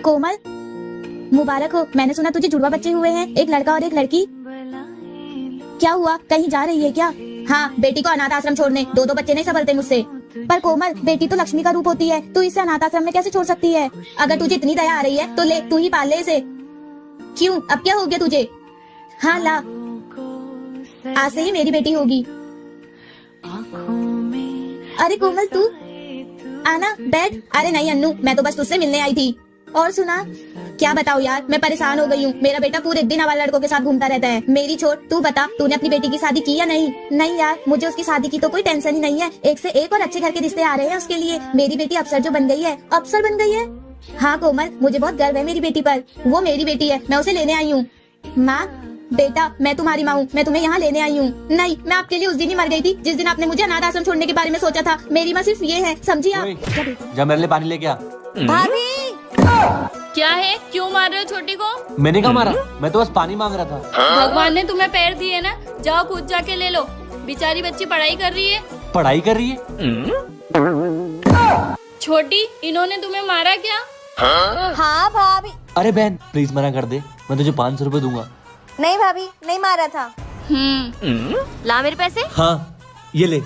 कोमल, मुबारक हो। मैंने सुना तुझे जुड़वा बच्चे हुए हैं, एक लड़का और एक लड़की। क्या हुआ, कहीं जा रही है क्या? हाँ, बेटी को अनाथ आश्रम छोड़ने। दो बच्चे नहीं संभलते मुझसे। पर कोमल, बेटी तो लक्ष्मी का रूप होती है, तू इसे अनाथ आश्रम में कैसे छोड़ सकती है? अगर तुझे इतनी दया आ रही है तो ले, तू ही पाल ले इसे। क्यों, अब क्या हो गया तुझे? हाँ ला, आज से ही मेरी बेटी होगी। अरे कोमल, तू आना, बैठ। अरे नहीं अन्नू, मैं तो बस तुझसे मिलने आई थी। और सुना? क्या बताऊँ यार, मैं परेशान हो गई हूँ। मेरा बेटा पूरे दिन आवारा लड़कों के साथ घूमता रहता है। मेरी छोड़, तू बता, तूने अपनी बेटी की शादी की या नहीं? नहीं यार, मुझे उसकी शादी की तो कोई टेंशन ही नहीं है। एक से एक और अच्छे घर के रिश्ते आ रहे हैं उसके लिए। मेरी बेटी अफसर जो बन गई है। अफसर बन गई है? हाँ कोमल, मुझे बहुत गर्व है मेरी बेटी पर। वो मेरी बेटी है, मैं उसे लेने आई हूँ। माँ, बेटा, मैं तुम्हारी माँ हूँ, मैं तुम्हें यहाँ लेने आई हूँ। नहीं, मैं आपके लिए उस दिन ही मर गई थी जिस दिन आपने मुझे अनाथ आश्रम छोड़ने के बारे में सोचा था। मेरी माँ सिर्फ ये है, समझी आप? जा मेरे लिए पानी लेके आ। भाभी, क्या है, क्यों मार रहे हो छोटी को? मैंने कहा मारा, मैं तो बस पानी मांग रहा था। भगवान ने तुम्हें पैर दिए ना, जाओ खुद जाके ले लो। बेचारी बच्ची पढ़ाई कर रही है। पढ़ाई कर रही है? छोटी, इन्होंने तुम्हें मारा क्या? हाँ भाभी। अरे बहन, प्लीज मना कर दे, मैं तुझे 500 रुपए दूंगा। नहीं भाभी, नहीं मारा था। ला मेरे पैसे। हाँ, ये ले।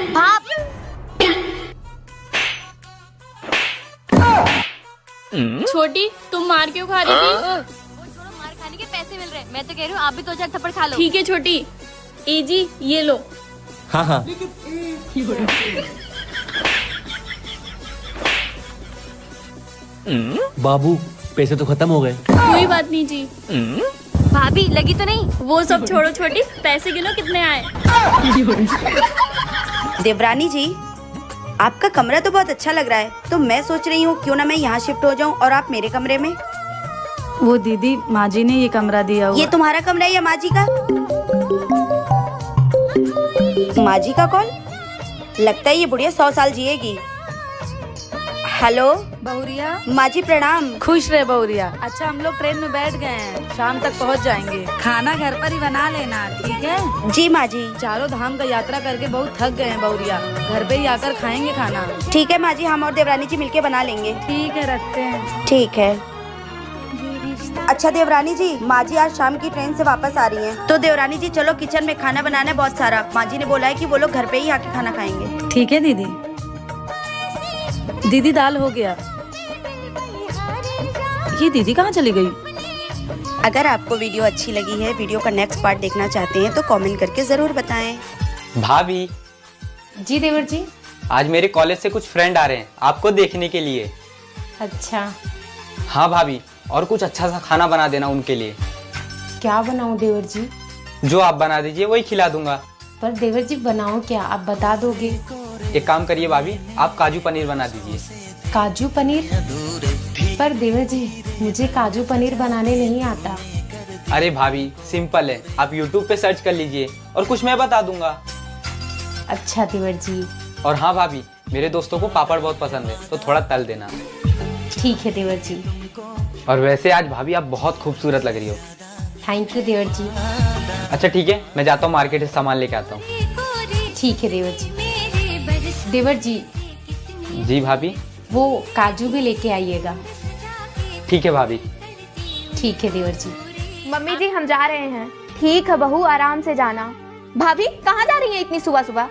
भाप। छोटी, तुम मार क्यों खा रही थी? छोड़ो, मार खाने के पैसे मिल रहे हैं। मैं तो कह रही हूँ आप भी 2-4 थप्पड़ खा लो। ठीक है छोटी। ए जी, ये लो। हाँ हाँ। बाबू, पैसे तो खत्म हो गए। कोई बात नहीं जी। भाभी, लगी तो नहीं? वो सब छोड़ो छोटी, पैसे गिनो कितने आए। देवरानी जी, आपका कमरा तो बहुत अच्छा लग रहा है, तो मैं सोच रही हूँ क्यों ना मैं यहाँ शिफ्ट हो जाऊँ और आप मेरे कमरे में। वो दीदी, माँ जी ने ये कमरा दिया हुआ। ये तुम्हारा कमरा है या माँ जी का? माँ जी का कॉल? लगता है ये बुढ़िया 100 साल जिएगी। हेलो बहुरिया। माँ जी प्रणाम। खुश रहे बहुरिया। अच्छा, हम लोग ट्रेन में बैठ गए हैं, शाम तक पहुँच जाएंगे। खाना घर पर ही बना लेना, ठीक है? जी माँ जी। चारों धाम का यात्रा करके बहुत थक गए हैं बहुरिया, घर पे ही आकर खाएंगे खाना। ठीक है माँ जी, हम और देवरानी जी मिलके बना लेंगे। ठीक है, रखते हैं। ठीक है। अच्छा देवरानी जी, माँ जी आज शाम की ट्रेन से वापस आ रही हैं, तो देवरानी जी चलो किचन में खाना बनाना है बहुत सारा। माँ जी ने बोला है कि वो लोग घर पे ही आके खाना खाएंगे। ठीक है दीदी। दीदी, दाल हो गया। ये दीदी कहाँ चली गई? अगर आपको वीडियो अच्छी लगी है, वीडियो का नेक्स्ट पार्ट देखना चाहते हैं तो कमेंट करके जरूर बताएं। भाभी जी देवर जी। आज मेरे कॉलेज से कुछ फ्रेंड आ रहे हैं आपको देखने के लिए। अच्छा, हाँ भाभी, और कुछ अच्छा सा खाना बना देना उनके लिए। क्या बनाऊं देवर जी? जो आप बना दीजिए वही खिला दूंगा। पर देवर जी बनाऊं क्या, आप बता दोगे? एक काम करिए भाभी, आप काजू पनीर बना दीजिए। काजू पनीर? पर देवर जी, मुझे काजू पनीर बनाने नहीं आता। अरे भाभी, सिंपल है, आप YouTube पे सर्च कर लीजिए और कुछ मैं बता दूंगा। अच्छा देवर जी। और हाँ भाभी, मेरे दोस्तों को पापड़ बहुत पसंद है, तो थोड़ा तल देना। ठीक है देवर जी। और वैसे आज भाभी आप बहुत खूबसूरत लग रही हो। थैंक यू देवर जी। अच्छा ठीक है, मैं जाता हूँ मार्केट से सामान लेके आता हूँ। ठीक है देवर जी। देवर जी। जी भाभी। वो काजू भी लेके आइएगा। ठीक है भाभी। ठीक है देवर जी। मम्मी जी, हम जा रहे हैं। ठीक है बहू, आराम से जाना। भाभी, कहाँ जा रही हैं इतनी सुबह सुबह?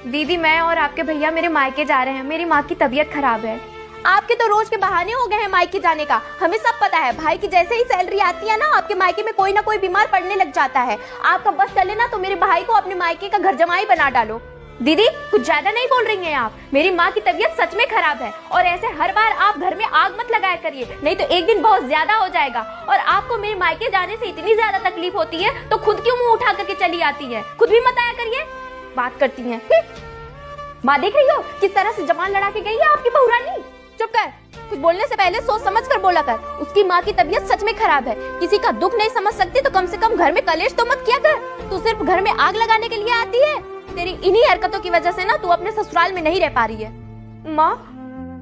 दीदी, मैं और आपके भैया मेरे मायके जा रहे हैं। मेरी माँ की तबीयत खराब है। आपके तो रोज के बहाने हो गए हैं मायके जाने का। हमें सब पता है, भाई की जैसे ही सैलरी आती है ना, आपके मायके में कोई ना कोई बीमार पड़ने लग जाता है। आपका बस चले ना तो मेरे भाई को अपने मायके का घर जमाई बना डालो। दीदी, कुछ ज्यादा नहीं बोल रही हैं आप? मेरी माँ की तबीयत सच में खराब है, और ऐसे हर बार आप घर में आग मत लगाया करिए, नहीं तो एक दिन बहुत ज्यादा हो जाएगा। और आपको मेरे मायके जाने से इतनी ज्यादा तकलीफ होती है तो खुद क्यों मुंह उठा करके चली आती है? खुद भी मत आया करिए, बात करती हैं। माँ देख रही हो किस तरह से जबान लड़ा के गई है आपकी बहू रानी। चुप कर, कुछ बोलने से पहले सोच समझ कर बोला कर। उसकी माँ की तबीयत सच में खराब है, किसी का दुख नहीं समझ सकती तो कम से कम घर में कलेश तो मत किया कर। तू सिर्फ घर में आग लगाने के लिए आती है। तेरी इन्हीं हरकतों की वजह से ना तू अपने ससुराल में नहीं रह पा रही है। माँ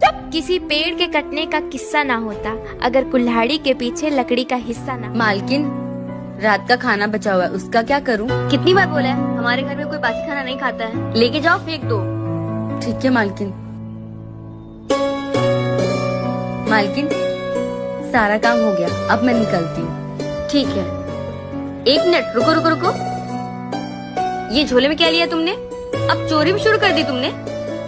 चुप। किसी पेड़ के कटने का किस्सा ना होता अगर कुल्हाड़ी के पीछे लकड़ी का हिस्सा ना। मालकिन, रात का खाना बचा हुआ है, उसका क्या करूं? कितनी बार बोला है, हमारे घर में कोई बासी खाना नहीं खाता है। लेके जाओ, फेंक दो। ठीक है मालकिन। मालकिन, सारा काम हो गया, अब मैं निकलती हूँ। ठीक है। एक मिनट, रुको रुको रुको। ये झोले में क्या लिया तुमने? अब चोरी भी शुरू कर दी तुमने?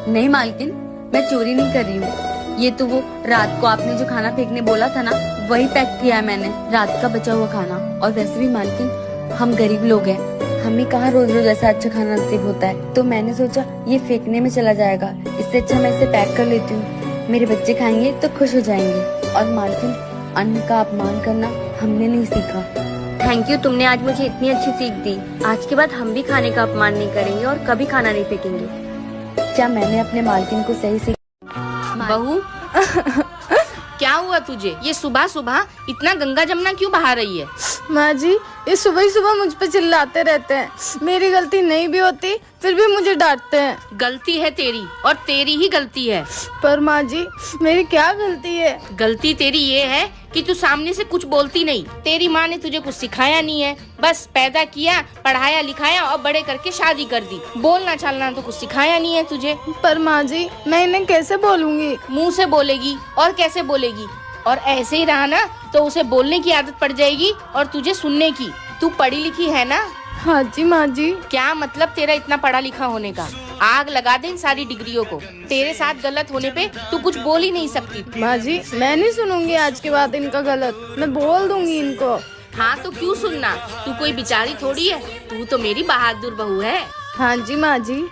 नहीं मालकिन, मैं चोरी नहीं कर रही हूँ। ये तो वो रात को आपने जो खाना फेंकने बोला था ना, वही पैक किया है मैंने, रात का बचा हुआ खाना। और वैसे भी मालकिन, हम गरीब लोग हैं, हमें कहाँ रोज रोज ऐसा अच्छा खाना नसीब होता है, तो मैंने सोचा ये फेंकने में चला जाएगा, इससे अच्छा मैं इसे पैक कर लेती हूँ। मेरे बच्चे खाएंगे तो खुश हो जाएंगे। और मालकिन, अन्न का अपमान करना हमने नहीं सीखा। थैंक यू, तुमने आज मुझे इतनी अच्छी सीख दी। आज के बाद हम भी खाने का अपमान नहीं करेंगे और कभी खाना नहीं फेंकेंगे। क्या मैंने अपने मालकिन को सही सीख? बहू, क्या हुआ तुझे? ये सुबह सुबह इतना गंगा जमुना क्यों बहा रही है? माँ जी, ये सुबह ही सुबह मुझ पे चिल्लाते रहते हैं। मेरी गलती नहीं भी होती फिर भी मुझे डांटते हैं। गलती है तेरी, और तेरी ही गलती है। पर माँ जी, मेरी क्या गलती है? गलती तेरी ये है कि तू सामने से कुछ बोलती नहीं। तेरी माँ ने तुझे कुछ सिखाया नहीं है, बस पैदा किया, पढ़ाया लिखाया और बड़े करके शादी कर दी। बोलना चालना तो कुछ सिखाया नहीं है तुझे। पर माँ जी, मैं इन्हें कैसे बोलूँगी? मुँह से बोलेगी और कैसे बोलेगी? और ऐसे ही रहा ना तो उसे बोलने की आदत पड़ जाएगी और तुझे सुनने की। तू पढ़ी लिखी है ना? हाँ जी माँ जी। क्या मतलब तेरा इतना पढ़ा लिखा होने का? आग लगा दे इन सारी डिग्रियों को। तेरे साथ गलत होने पे तू कुछ बोल ही नहीं सकती। माँ जी, मैं नहीं सुनूंगी आज के बाद इनका गलत, मैं बोल दूंगी इनको। हाँ तो क्यों सुनना, तू कोई बेचारी थोड़ी है, तू तो मेरी बहादुर बहू है। हाँ जी माँ जी।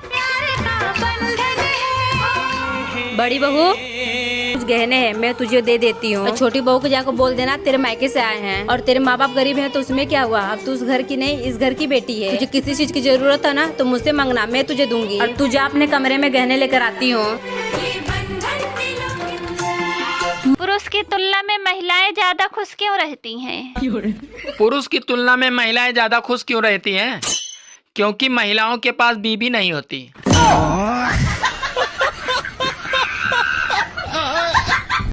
बड़ी बहू, कुछ गहने हैं, मैं तुझे दे देती हूँ। छोटी बहू को जाकर बोल देना तेरे मायके से आए हैं, और तेरे माँ बाप गरीब हैं तो उसमें क्या हुआ, अब तू उस घर की नहीं इस घर की बेटी है। तुझे किसी चीज की जरूरत है ना तो मुझसे मांगना, मैं तुझे दूंगी। और तू जा अपने कमरे में गहने लेकर आती हूँ। पुरुष की तुलना में महिलाएं ज्यादा खुश क्यों रहती हैं? पुरुष की तुलना में महिलाएं ज्यादा खुश क्यों रहती हैं? क्योंकि महिलाओं के पास बीबी नहीं होती।